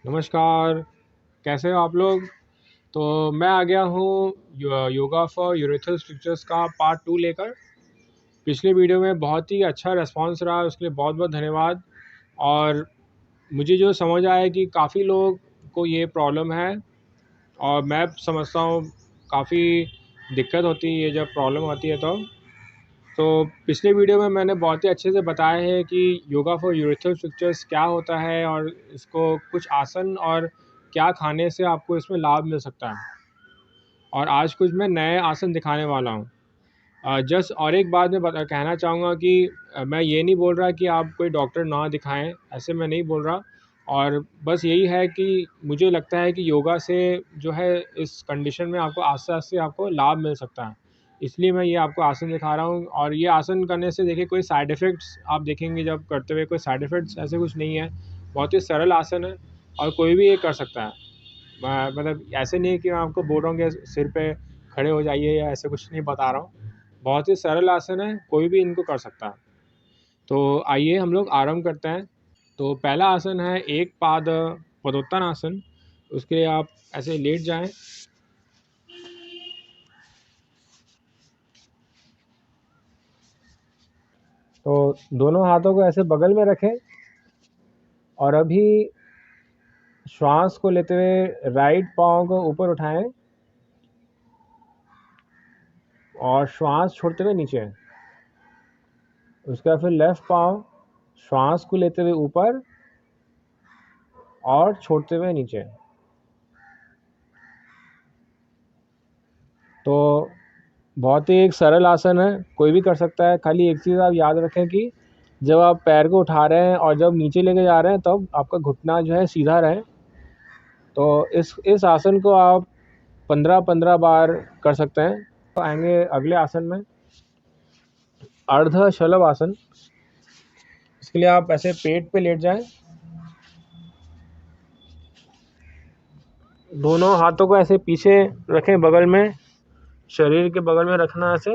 नमस्कार, कैसे हो आप लोग? तो मैं आ गया हूँ योगा फॉर यूरेथ्रल स्ट्रक्चर्स का पार्ट 2 लेकर। पिछले वीडियो में बहुत ही अच्छा रिस्पॉन्स रहा, उसके लिए बहुत बहुत धन्यवाद। और मुझे जो समझ आया कि काफ़ी लोग को ये प्रॉब्लम है और मैं समझता हूँ काफ़ी दिक्कत होती है ये जब प्रॉब्लम होती है तो पिछले वीडियो में मैंने बहुत ही अच्छे से बताया है कि योगा फॉर यूरेथ्रल स्ट्रक्चर्स क्या होता है और इसको कुछ आसन और क्या खाने से आपको इसमें लाभ मिल सकता है। और आज कुछ मैं नए आसन दिखाने वाला हूँ। जस्ट और एक बात मैं कहना चाहूँगा कि मैं ये नहीं बोल रहा कि आप कोई डॉक्टर ना दिखाएं, ऐसे मैं नहीं बोल रहा। और बस यही है कि मुझे लगता है कि योगा से जो है इस कंडीशन में आपको आस्ते आस्ते आपको लाभ मिल सकता है, इसलिए मैं ये आपको आसन दिखा रहा हूँ। और ये आसन करने से देखिए कोई साइड इफ़ेक्ट्स आप देखेंगे जब करते हुए, कोई साइड इफ़ेक्ट्स ऐसे कुछ नहीं है। बहुत ही सरल आसन है और कोई भी ये कर सकता है। मतलब ऐसे नहीं है कि मैं आपको बोल रहा हूँ कि सिर पे खड़े हो जाइए या ऐसे कुछ नहीं बता रहा हूँ। बहुत ही सरल आसन है, कोई भी इनको कर सकता है। तो आइए हम लोग आरंभ करते हैं। तो पहला आसन है एक पाद पदोत्तान आसन। उसके लिए आप ऐसे लेट जाएं। तो दोनों हाथों को ऐसे बगल में रखें और अभी श्वास को लेते हुए राइट पाँव को ऊपर उठाएं और श्वास छोड़ते हुए नीचे। उसके बाद फिर लेफ्ट पाँव श्वास को लेते हुए ऊपर और छोड़ते हुए नीचे। तो बहुत ही एक सरल आसन है, कोई भी कर सकता है। खाली एक चीज़ आप याद रखें कि जब आप पैर को उठा रहे हैं और जब नीचे लेके जा रहे हैं तब आपका घुटना जो है सीधा रहे। तो इस आसन को आप 15-15 बार कर सकते हैं। तो आएंगे अगले आसन में, अर्ध शलभ आसन। इसके लिए आप ऐसे पेट पे लेट जाएं, दोनों हाथों को ऐसे पीछे रखें बगल में, शरीर के बगल में रखना ऐसे।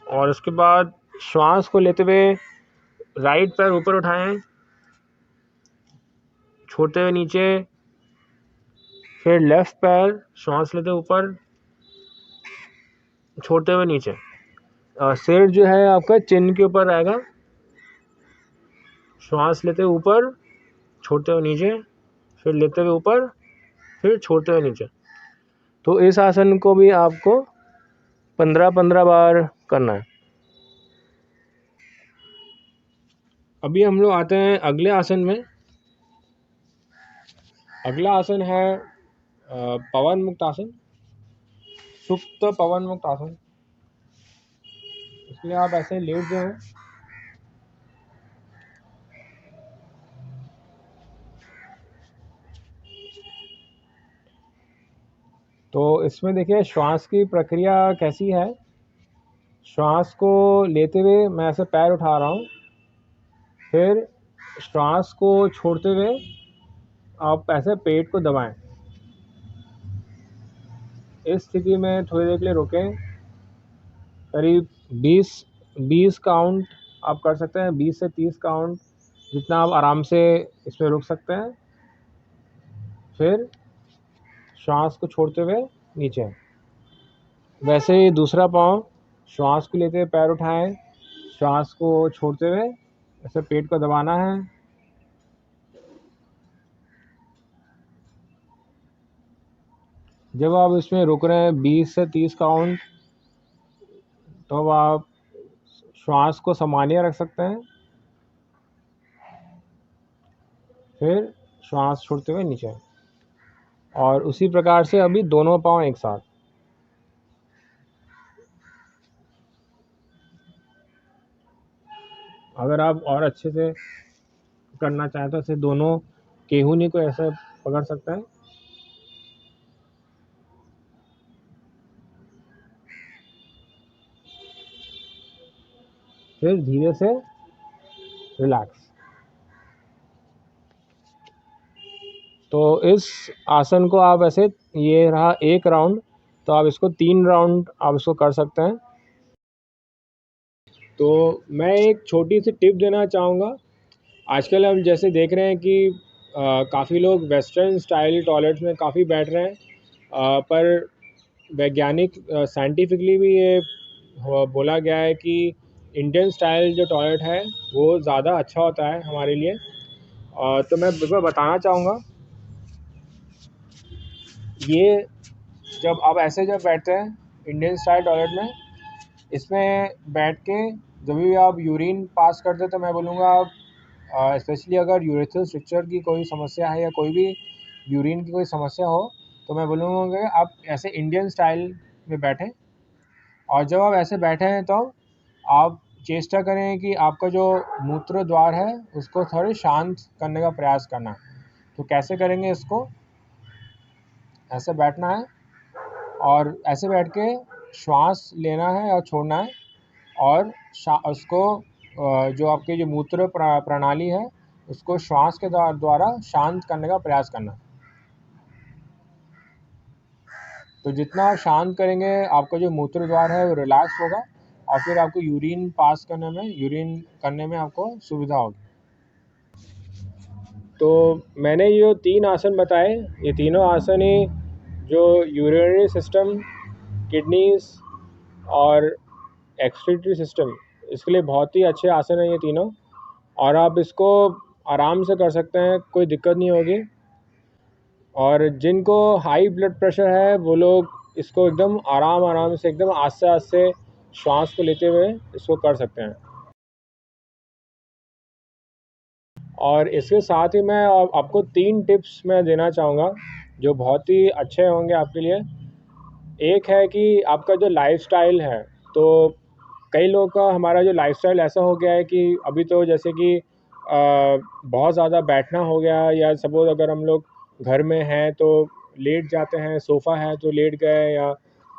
और उसके बाद श्वास को लेते हुए राइट पैर ऊपर उठाएं, छोड़ते हुए नीचे। फिर लेफ्ट पैर श्वास लेते ऊपर, छोड़ते हुए नीचे। सिर जो है आपका चिन्ह के ऊपर रहेगा। श्वास लेते हुए ऊपर, छोड़ते हुए नीचे, फिर लेते हुए ऊपर, फिर छोड़ते हुए नीचे। तो इस आसन को भी आपको 15-15 बार करना है। अभी हम लोग आते हैं अगले आसन में। अगला आसन है पवन मुक्त आसन, सुप्त पवन मुक्त आसन। इसलिए आप ऐसे लेट जाएं। तो इसमें देखिए श्वास की प्रक्रिया कैसी है। श्वास को लेते हुए मैं ऐसे पैर उठा रहा हूँ, फिर श्वास को छोड़ते हुए आप ऐसे पेट को दबाएं। इस स्थिति में थोड़ी देर के लिए रुकें, करीब 20 काउंट आप कर सकते हैं, 20 से 30 काउंट जितना आप आराम से इसमें रुक सकते हैं। फिर श्वास को छोड़ते हुए नीचे। वैसे ही दूसरा पाँव, श्वास को लेते हुए पैर उठाएं, श्वास को छोड़ते हुए ऐसे पेट को दबाना है। जब आप इसमें रुक रहे हैं 20 से 30 काउंट, तो आप श्वास को सामान्य रख सकते हैं, फिर श्वास छोड़ते हुए नीचे। और उसी प्रकार से अभी दोनों पाँव एक साथ। अगर आप और अच्छे से करना चाहें तो ऐसे दोनों केहूनी को ऐसे पकड़ सकते हैं। फिर धीरे से रिलैक्स। तो इस आसन को आप ऐसे, ये रहा एक राउंड, तो आप इसको 3 राउंड आप इसको कर सकते हैं। तो मैं एक छोटी सी टिप देना चाहूँगा। आजकल हम जैसे देख रहे हैं कि काफ़ी लोग वेस्टर्न स्टाइल टॉयलेट्स में काफ़ी बैठ रहे हैं, पर वैज्ञानिक साइंटिफिकली भी ये बोला गया है कि इंडियन स्टाइल जो टॉयलेट है वो ज़्यादा अच्छा होता है हमारे लिए। तो मैं बिल्कुल बताना चाहूँगा, ये जब आप ऐसे जब बैठते हैं इंडियन स्टाइल टॉयलेट में, इसमें बैठ के जब भी आप यूरिन पास करते हैं तो मैं बोलूँगा आप स्पेशली अगर यूरेथ्रल स्ट्रक्चर की कोई समस्या है या कोई भी यूरिन की कोई समस्या हो, तो मैं बोलूँगा कि आप ऐसे इंडियन स्टाइल में बैठें। और जब आप ऐसे बैठे हैं तो आप चेष्टा करें कि आपका जो मूत्र द्वार है उसको थोड़े शांत करने का प्रयास करना। तो कैसे करेंगे इसको, ऐसे बैठना है और ऐसे बैठ के श्वास लेना है और छोड़ना है, और उसको जो आपके जो मूत्र प्रणाली है उसको श्वास के द्वारा शांत करने का प्रयास करना। तो जितना आप शांत करेंगे आपका जो मूत्र द्वार है वो रिलैक्स होगा और फिर आपको यूरिन करने में आपको सुविधा होगी। तो मैंने ये 3 आसन बताए, ये तीनों आसन ही जो यूरिनरी सिस्टम, किडनीज और एक्सक्रीटरी सिस्टम, इसके लिए बहुत ही अच्छे आसन हैं ये तीनों, और आप इसको आराम से कर सकते हैं, कोई दिक्कत नहीं होगी। और जिनको हाई ब्लड प्रेशर है वो लोग इसको एकदम आराम से, एकदम आस्ते आस्ते श्वास को लेते हुए इसको कर सकते हैं। और इसके साथ ही मैं आपको 3 टिप्स मैं देना चाहूँगा जो बहुत ही अच्छे होंगे आपके लिए। एक है कि आपका जो लाइफ़स्टाइल है, तो कई लोगों का हमारा जो लाइफ़स्टाइल ऐसा हो गया है कि अभी तो जैसे कि बहुत ज़्यादा बैठना हो गया, या सपोज़ अगर हम लोग घर में हैं तो लेट जाते हैं, सोफ़ा है तो लेट गए, या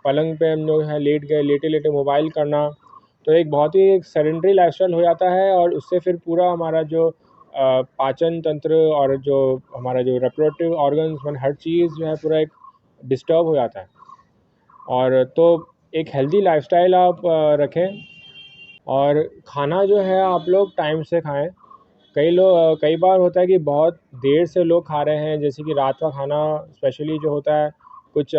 पलंग पे हम लोग हैं लेट गए, लेटे-लेटे मोबाइल करना। तो एक बहुत ही एक सेडेंटरी लाइफ़स्टाइल हो जाता है और उससे फिर पूरा हमारा जो पाचन तंत्र और जो हमारा जो रिप्रोडक्टिव ऑर्गन्स, हर चीज़ जो है पूरा एक डिस्टर्ब हो जाता है। और तो एक हेल्दी लाइफ़स्टाइल आप रखें, और खाना जो है आप लोग टाइम से खाएँ। कई बार होता है कि बहुत देर से लोग खा रहे हैं, जैसे कि रात का खाना स्पेशली जो होता है कुछ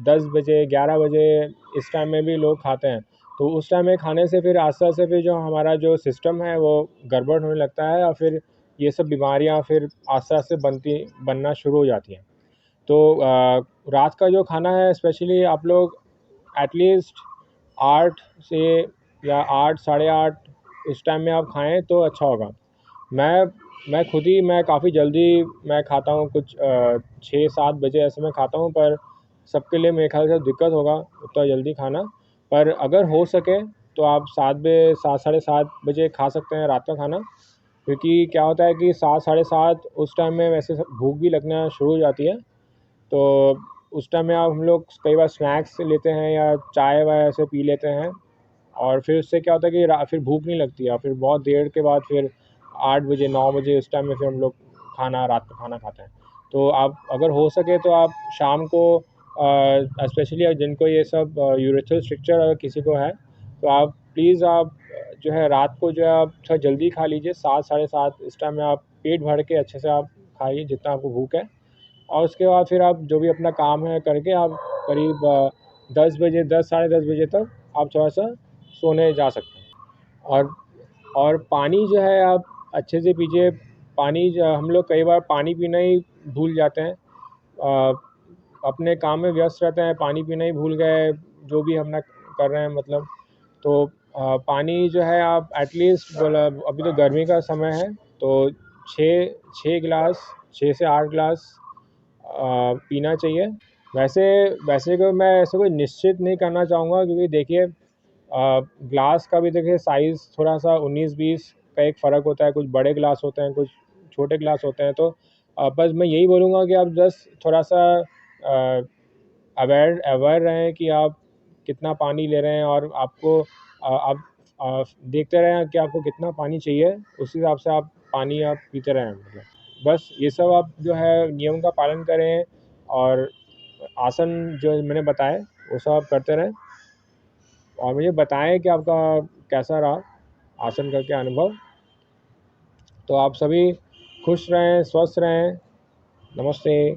10 बजे 11 बजे, इस टाइम में भी लोग खाते हैं। तो उस टाइम में खाने से फिर आस्ते-आस्ते फिर जो हमारा जो सिस्टम है वो गड़बड़ होने लगता है, और फिर ये सब बीमारियाँ फिर आस्ते-आस्ते बनना शुरू हो जाती हैं। तो रात का जो खाना है स्पेशली आप लोग एटलीस्ट 8 से या 8 साढ़े 8 इस टाइम में आप खाएँ तो अच्छा होगा। मैं खुद ही मैं काफ़ी जल्दी मैं खाता हूँ, कुछ 6-7 बजे ऐसे मैं खाता हूँ, पर सबके लिए मेरे ख़्याल से दिक्कत होगा उतना जल्दी खाना। पर अगर हो सके तो आप 7 साढ़े 7 बजे खा सकते हैं रात का खाना, क्योंकि क्या होता है कि 7 साढ़े 7 उस टाइम में वैसे भूख भी लगना शुरू हो जाती है। तो उस टाइम में आप हम लोग कई बार स्नैक्स लेते हैं या चाय वाय ऐसे पी लेते हैं, और फिर उससे क्या होता है कि फिर भूख नहीं लगती है, फिर बहुत देर के बाद फिर 8 बजे 9 बजे इस टाइम में फिर हम लोग रात का खाना खाते हैं। तो आप अगर हो सके तो आप शाम को स्पेशली जिनको ये सब यूरेथ्रल स्ट्रक्चर अगर किसी को है, तो आप प्लीज़ आप जो है रात को जो है आप थोड़ा जल्दी खा लीजिए, 7 साढ़े 7 इस टाइम में आप पेट भर के अच्छे से आप खाइए जितना आपको भूख है। और उसके बाद फिर आप जो भी अपना काम है करके आप करीब 10 बजे 10 साढ़े 10 बजे तक आप थोड़ा-सा सोने जा सकते हैं। और पानी जो है आप अच्छे से पीजिए। पानी जो हम लोग कई बार पानी पीना ही भूल जाते हैं, अपने काम में व्यस्त रहते हैं, पानी पीना ही भूल गए, जो भी हम ना कर रहे हैं मतलब। तो पानी जो है आप एटलीस्ट बोला, अभी तो गर्मी का समय है तो 6 गिलास 6 से 8 गिलास पीना चाहिए। वैसे वैसे को मैं ऐसे कोई निश्चित नहीं करना चाहूँगा, क्योंकि देखिए ग्लास का भी देखिए साइज़ थोड़ा-सा 19-20 का एक फ़र्क होता है, कुछ बड़े ग्लास होते हैं, कुछ छोटे ग्लास होते हैं। तो बस मैं यही बोलूँगा कि आप जस्ट थोड़ा-सा अवेयर अवेयर रहें कि आप कितना पानी ले रहे हैं, और आपको आप देखते रहें कि आपको कितना पानी चाहिए, उस हिसाब से आप पानी आप पीते रहें मतलब। बस ये सब आप जो है नियम का पालन करें, और आसन जो मैंने बताए वो सब आप करते रहें, और मुझे बताएँ कि आपका कैसा रहा आसन करके अनुभव। तो आप सभी खुश रहें, स्वस्थ रहें। नमस्ते।